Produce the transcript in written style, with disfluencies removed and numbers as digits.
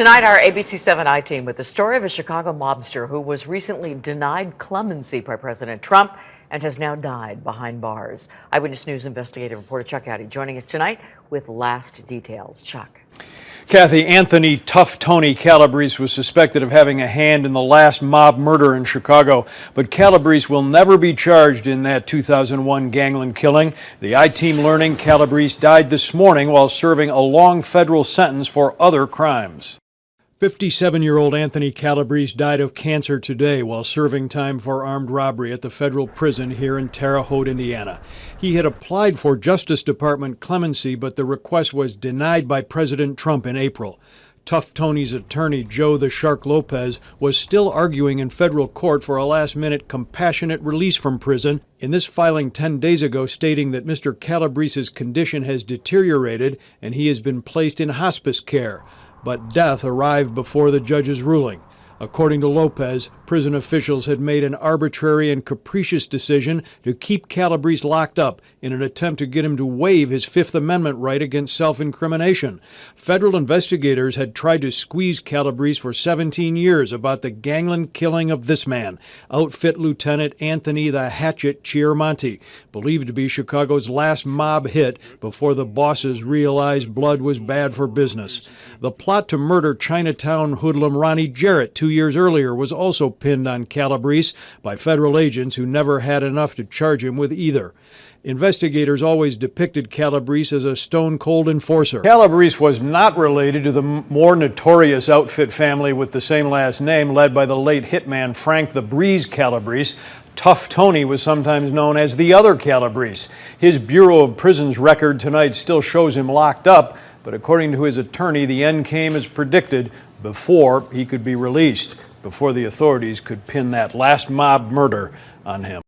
Tonight, our ABC7 I-Team with the story of a Chicago mobster who was recently denied clemency by President Trump and has now died behind bars. Eyewitness News investigative reporter Chuck Goudie joining us tonight with last details. Chuck. Kathy, Anthony "Tough Tony" Calabrese was suspected of having a hand in the last mob murder in Chicago, but Calabrese will never be charged in that 2001 gangland killing. The I-Team learning Calabrese died this morning while serving a long federal sentence for other crimes. 57-year-old Anthony Calabrese died of cancer today while serving time for armed robbery at the federal prison here in Terre Haute, Indiana. He had applied for Justice Department clemency, but the request was denied by President Trump in April. Tough Tony's attorney, Joe the Shark Lopez, was still arguing in federal court for a last-minute compassionate release from prison, in this filing 10 days ago stating that Mr. Calabrese's condition has deteriorated and he has been placed in hospice care. But death arrived before the judge's ruling. According to Lopez, prison officials had made an arbitrary and capricious decision to keep Calabrese locked up in an attempt to get him to waive his Fifth Amendment right against self-incrimination. Federal investigators had tried to squeeze Calabrese for 17 years about the gangland killing of this man, Outfit Lieutenant Anthony the Hatchet Chiaramonte, believed to be Chicago's last mob hit before the bosses realized blood was bad for business. The plot to murder Chinatown hoodlum Ronnie Jarrett 2 years earlier was also pinned on Calabrese by federal agents who never had enough to charge him with either. Investigators always depicted Calabrese as a stone-cold enforcer. Calabrese was not related to the more notorious Outfit family with the same last name, led by the late hitman Frank the Breeze Calabrese. Tough Tony was sometimes known as the other Calabrese. His Bureau of Prisons record tonight still shows him locked up, but according to his attorney, the end came as predicted before he could be released, before the authorities could pin that last mob murder on him.